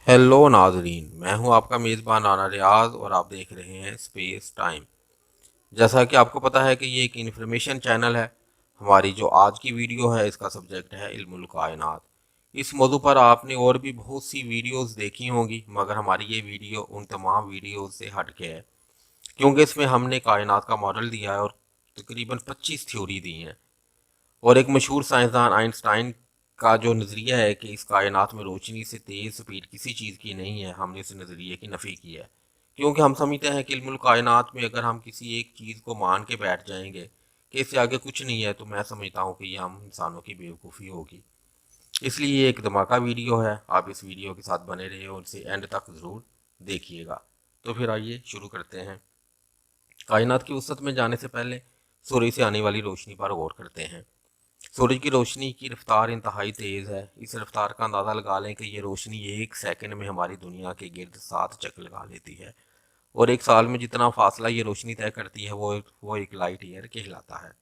Hello नाजरीन, मैं हूं आपका मेज़बान राना रियाज और आप देख रहे हैं स्पेस टाइम। जैसा कि आपको पता है कि ये एक इन्फॉर्मेशन चैनल है। हमारी जो आज की वीडियो है इसका सब्जेक्ट है इल्मुल कायनात। इस मौजू पर आपने और भी बहुत सी वीडियोस देखी होंगी, मगर हमारी ये वीडियो उन तमाम वीडियोस से हट के है, क्योंकि इसमें हमने कायनात का मॉडल दिया है और तकरीबन 25 थ्योरी दी हैं। और एक मशहूर साइंसदान आइंस्टाइन का जो नज़रिया है कि इस कायनात में रोशनी से तेज़ स्पीड किसी चीज़ की नहीं है, हमने इस नज़रिए की नफ़ी की है। क्योंकि हम समझते हैं कि इल्मुल कायनात में अगर हम किसी एक चीज़ को मान के बैठ जाएंगे कि इससे आगे कुछ नहीं है, तो मैं समझता हूँ कि ये हम इंसानों की बेवकूफ़ी होगी। इसलिए ये एक धमाका वीडियो है, आप इस वीडियो के साथ बने रहिए और इसे एंड तक ज़रूर देखिएगा। तो फिर आइए शुरू करते हैं। कायनात की वसत में जाने से पहले सूर्य से आने वाली रोशनी पर गौर करते हैं। सूरज की रोशनी की रफ्तार इंतहाई तेज़ है। इस रफ्तार का अंदाज़ा लगा लें कि ये रोशनी एक सेकंड में हमारी दुनिया के गिर्द 7 चक्कर लगा लेती है। और एक साल में जितना फासला ये रोशनी तय करती है वो एक लाइट ईयर कहलाता है।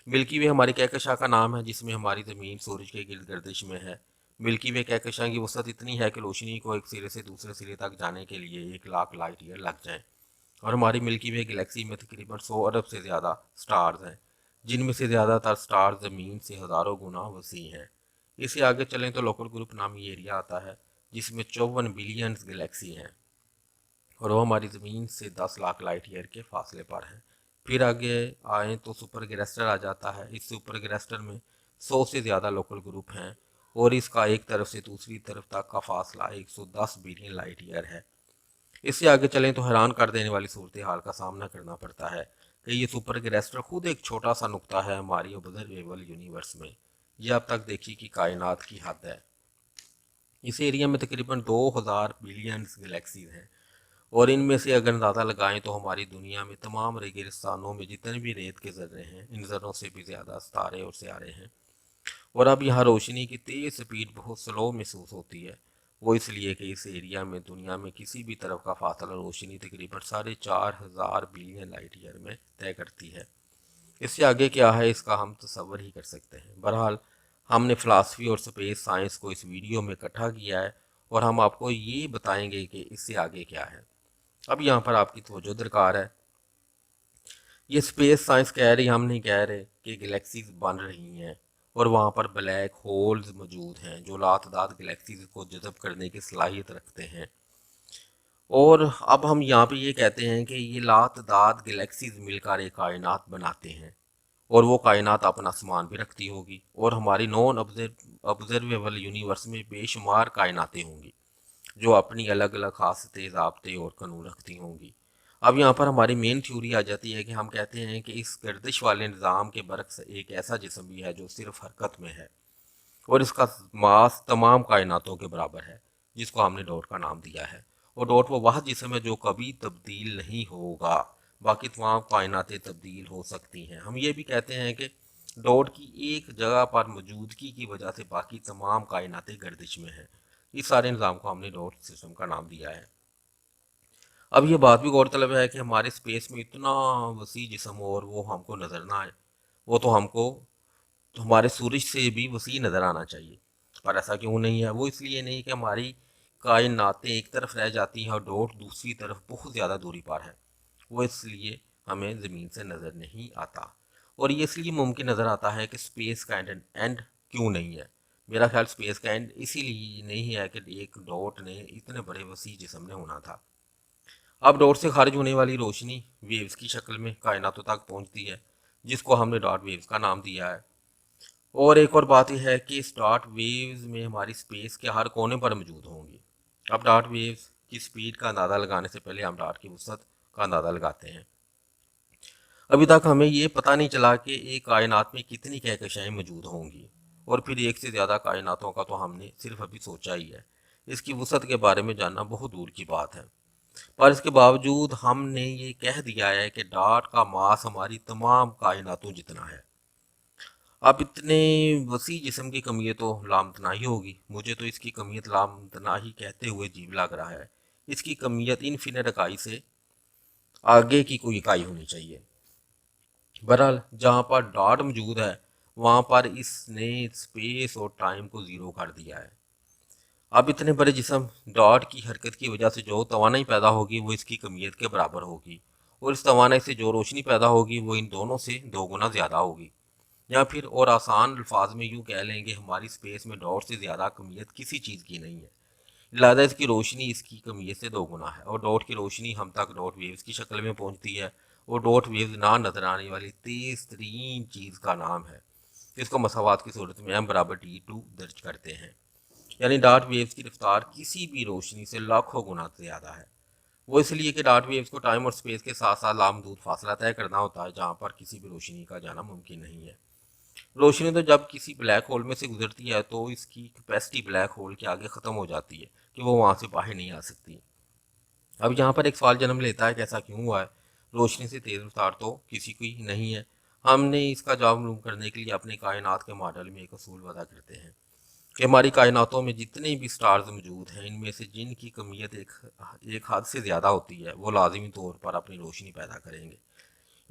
मिल्की वे हमारी कहकशां का नाम है, जिसमें हमारी ज़मीन सूरज के गिर्द गर्दिश में है। मिल्की वे कहकशां की वसत इतनी है कि रोशनी को एक सिरे से दूसरे सिरे तक जाने के लिए 1 लाख लाइट ईयर लग जाएं। और हमारी मिल्की वे गैलेक्सी में तकरीबन 100 अरब से ज़्यादा स्टार्स हैं, जिनमें से ज़्यादातर स्टार ज़मीन से हज़ारों गुना वसी हैं। इससे आगे चलें तो लोकल ग्रुप नामी एरिया आता है, जिसमें 54 बिलियन गैलेक्सी हैं और वो हमारी ज़मीन से 10 लाख लाइट ईयर के फासले पर हैं। फिर आगे आए तो सुपर गैलेक्टर आ जाता है। इस सुपर गैलेक्टर में 100 से ज़्यादा लोकल ग्रुप हैं और इसका एक तरफ से दूसरी तरफ तक का फासला 110 बिलियन लाइट ईयर है। इससे आगे चलें तो हैरान कर देने वाली सूरत हाल का सामना करना पड़ता है कि ये सुपर गैलेक्टर खुद एक छोटा सा नुक्ता है हमारी ऑब्जर्वेबल यूनिवर्स में। यह अब तक देखी कि कायनात की हद है। इस एरिया में तकरीबन 2000 बिलियन गैलेक्सीज हैं और इनमें से अगर अंदाज़ा लगाएं तो हमारी दुनिया में तमाम रेगिस्तानों में जितने भी रेत के ज़र्रे हैं, इन ज़र्रों से भी ज़्यादा सितारे और सियारे हैं। और अब यहाँ रोशनी की तेज़ स्पीड बहुत स्लो महसूस होती है। वो इसलिए कि इस एरिया में दुनिया में किसी भी तरफ का फासला रोशनी तकरीबन 4500 बिलियन लाइट ईयर में तय करती है। इससे आगे क्या है इसका हम तसव्वुर ही कर सकते हैं। बहरहाल हमने फ़िलासफ़ी और स्पेस साइंस को इस वीडियो में इकट्ठा किया है और हम आपको ये बताएंगे कि इससे आगे क्या है। अब यहाँ पर आपकी तवज्जो दरकार है। ये स्पेस साइंस कह रही, हम नहीं कह रहे कि गैलेक्सीज बन रही हैं और वहाँ पर ब्लैक होल्स मौजूद हैं जो लातदाद गैलेक्सीज को जज़ब करने की सलाहियत रखते हैं। और अब हम यहाँ पे ये कहते हैं कि ये लातदाद गैलेक्सीज मिलकर एक कायनात बनाते हैं और वो कायनात अपना सामान भी रखती होगी और हमारी नॉन ऑब्जर्वेबल यूनिवर्स में बेशुमार कायनातें होंगी जो अपनी अलग अलग खासियतें, ज़ाब्ते और कानून रखती होंगी। अब यहाँ पर हमारी मेन थ्योरी आ जाती है कि हम कहते हैं कि इस गर्दिश वाले निज़ाम के बरक्स एक ऐसा जिस्म भी है जो सिर्फ हरकत में है और इसका मास तमाम कायनातों के बराबर है, जिसको हमने डॉट का नाम दिया है। और डॉट वो वह जिस्म है जो कभी तब्दील नहीं होगा। बाकी तमाम कायनातें तब्दील हो सकती हैं। हम ये भी कहते हैं कि डॉट की एक जगह पर मौजूदगी की वजह से बाकी तमाम कायनातें गर्दिश में हैं। इस सारे निज़ाम को हमने डॉट सिस्टम का नाम दिया है। अब ये बात भी गौरतलब है कि हमारे स्पेस में इतना वसी जिस्म हो और वो हमको नज़र ना आए, वो तो हमको तो हमारे सूरज से भी वसी नज़र आना चाहिए। पर ऐसा क्यों नहीं है? वो इसलिए नहीं कि हमारी कायनातें एक तरफ रह जाती हैं और डॉट दूसरी तरफ बहुत ज़्यादा दूरी पर है। वो इसलिए हमें ज़मीन से नज़र नहीं आता। और ये इसलिए मुमकिन नज़र आता है कि स्पेस का एंड क्यों नहीं है। मेरा ख्याल स्पेस का एंड इसीलिए नहीं है कि एक डॉट ने इतने बड़े वसी जिस्म ने होना था। अब डॉट से खारिज होने वाली रोशनी वेव्स की शक्ल में कायनातों तक पहुंचती है, जिसको हमने डॉट वेव्स का नाम दिया है। और एक और बात यह है कि इस डॉट वेव्स में हमारी स्पेस के हर कोने पर मौजूद होंगी। अब डॉट वेव्स की स्पीड का अंदाज़ा लगाने से पहले हम डॉट की वसत का अंदाज़ा लगाते हैं। अभी तक हमें ये पता नहीं चला कि एक कायनात में कितनी कहकशाएँ मौजूद होंगी और फिर एक से ज़्यादा कायनातों का तो हमने सिर्फ अभी सोचा ही है। इसकी वसत के बारे में जानना बहुत दूर की बात है। पर इसके बावजूद हमने ये कह दिया है कि डॉट का मास हमारी तमाम कायनातों जितना है। अब इतने वसी जिस्म की कमियत तो लामतनाही होगी। मुझे तो इसकी कमियत लामतनाही कहते हुए अजीब लग रहा है। इसकी कमियत इनफिनिट इकाई से आगे की कोई इकाई होनी चाहिए। बहरहाल जहाँ पर डॉट मौजूद है वहाँ पर इसने स्पेस और टाइम को ज़ीरो कर दिया है। अब इतने बड़े जिस्म डॉट की हरकत की वजह से जो तवानाई पैदा होगी वो इसकी कमियत के बराबर होगी, और इस तवानाई से जो रोशनी पैदा होगी वो इन दोनों से 2 गुना ज़्यादा होगी। या फिर और आसान अल्फाज में यूँ कह लेंगे, हमारी स्पेस में डॉट से ज़्यादा कमियत किसी चीज़ की नहीं है। लिहाजा इसकी रोशनी इसकी कमियत से 2 गुना है, और डॉट की रोशनी हम तक डॉट वेव्स की शक्ल में पहुँचती है। और डॉट वेव्स ना नजर आने वाली तेज़ तरीन चीज़ का नाम है। इसको मसावात की सूरत में m बराबर t2 दर्ज करते हैं, यानी डार्ट वेव्स की रफ्तार किसी भी रोशनी से लाखों गुना ज़्यादा है। वो इसलिए कि डार्ट वेव्स को टाइम और स्पेस के साथ साथ लामहदूद फासला तय करना होता है, जहाँ पर किसी भी रोशनी का जाना मुमकिन नहीं है। रोशनी तो जब किसी ब्लैक होल में से गुजरती है तो इसकी कैपेसिटी ब्लैक होल के आगे ख़त्म हो जाती है कि वो वहाँ से बाहर नहीं आ सकती। अब यहाँ पर एक सवाल जन्म लेता है कि ऐसा क्यों हुआ है? रोशनी से तेज़ रफ्तार तो किसी की नहीं है। हमने इसका जवाब मालूम करने के लिए अपने कायनात के मॉडल में एक असूल वज़ा करते हैं कि हमारी कायनातों में जितने भी स्टार्स मौजूद हैं, इनमें से जिनकी कमियत एक हद से ज़्यादा होती है वो लाजमी तौर पर अपनी रोशनी पैदा करेंगे।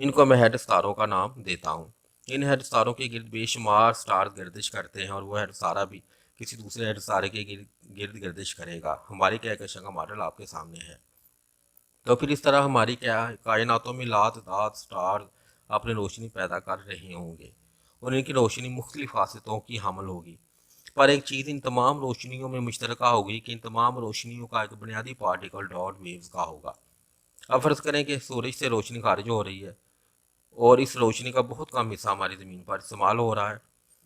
इनको मैं हेड स्टारों का नाम देता हूँ। इन हेड स्टारों के गिर्द बेशुमार स्टार गर्दिश करते हैं, और वह हेड स्टारा भी किसी दूसरे हेड स्टारे के गिर्द गर्दिश करेगा। हमारी कहकशां का मॉडल आपके सामने है। तो फिर इस तरह हमारी कायनातों में लातादाद स्टार अपनी रोशनी पैदा कर रहे होंगे, और इनकी रोशनी मुख्तलिफ खासियतों की हामिल होगी। पर एक चीज़ इन तमाम रोशनियों में मुश्तरका होगी कि इन तमाम रोशनियों का एक बुनियादी पार्टिकल डॉट वेव्स का होगा। अब फ़र्ज़ करें कि सूरज से रोशनी खारिज हो रही है, और इस रोशनी का बहुत कम हिस्सा हमारी ज़मीन पर इस्तेमाल हो रहा है।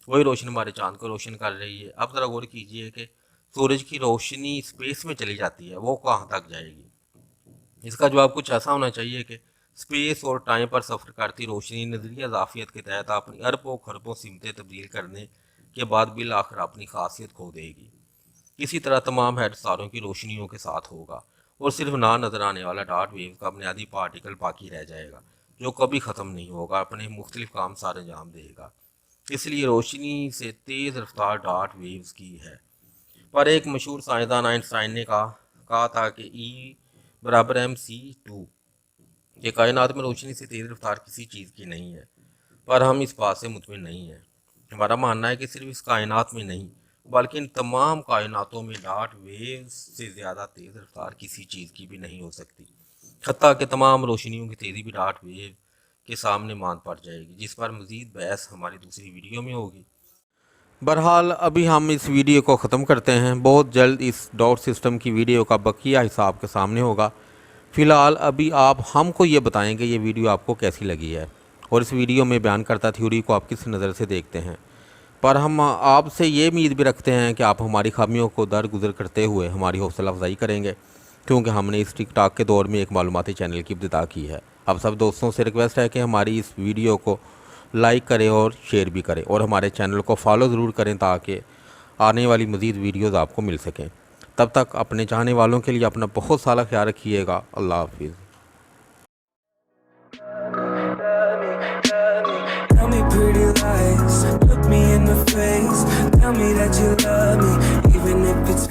वही रोशनी हमारे चांद को रोशन कर रही है। अब ज़रा गौर कीजिए कि सूरज की रोशनी स्पेस में चली जाती है, वो कहाँ तक जाएगी? इसका जवाब कुछ ऐसा होना चाहिए कि स्पेस और टाइम पर सफ़र करती रोशनी नज़रिया ज़ाफियत के तहत अपनी अरबों खरबों सिमतें तब्दील करने के बाद बिल आखिर अपनी खासियत खो देगी। इसी तरह तमाम हेड स्टारों की रोशनियों के साथ होगा, और सिर्फ ना नजर आने वाला डार्ट वेव का बुनियादी पार्टिकल बाकी रह जाएगा, जो कभी ख़त्म नहीं होगा, अपने मुख्तलिफ काम सार अंजाम देगा। इसलिए रोशनी से तेज़ रफ्तार डार्ट वेव्स की है। पर एक मशहूर साइंसदान आइंस्टाइन ने कहा था कि ई बराबर mc2। ये कायनात में रोशनी से तेज़ रफ्तार किसी चीज़ की नहीं है, पर हम इस बात से मुतमिन नहीं हैं। हमारा मानना है कि सिर्फ इस कायनात में नहीं, बल्कि इन तमाम कायनातों में डार्ट वेव्स से ज़्यादा तेज़ रफ्तार किसी चीज़ की भी नहीं हो सकती। हत्ता कि तमाम रोशनियों की तेज़ी भी डार्ट वेव के सामने मान पड़ जाएगी, जिस पर मज़ीद बहस हमारी दूसरी वीडियो में होगी। बहरहाल अभी हम इस वीडियो को ख़त्म करते हैं। बहुत जल्द इस डॉट सिस्टम की वीडियो का बकिया हिस्सा आपके सामने होगा। फ़िलहाल अभी आप हमको ये बताएंगे ये वीडियो आपको कैसी लगी है, और इस वीडियो में बयान करता थ्योरी को आप किस नज़र से देखते हैं। पर हम आपसे ये उम्मीद भी रखते हैं कि आप हमारी खामियों को दरगुजर करते हुए हमारी हौसला अफजाई करेंगे, क्योंकि हमने इस टिक टॉक के दौर में एक मालूमाती चैनल की इब्तिदा की है। अब सब दोस्तों से रिक्वेस्ट है कि हमारी इस वीडियो को लाइक करें और शेयर भी करें, और हमारे चैनल को फॉलो ज़रूर करें ताकि आने वाली मज़ीद वीडियोज़ आपको मिल सकें। तब तक अपने चाहने वालों के लिए अपना बहुत सारा ख्याल रखिएगा। अल्लाह हाफिज़। Tell me pretty lies, look me in the face. Tell me that you love me, even if it's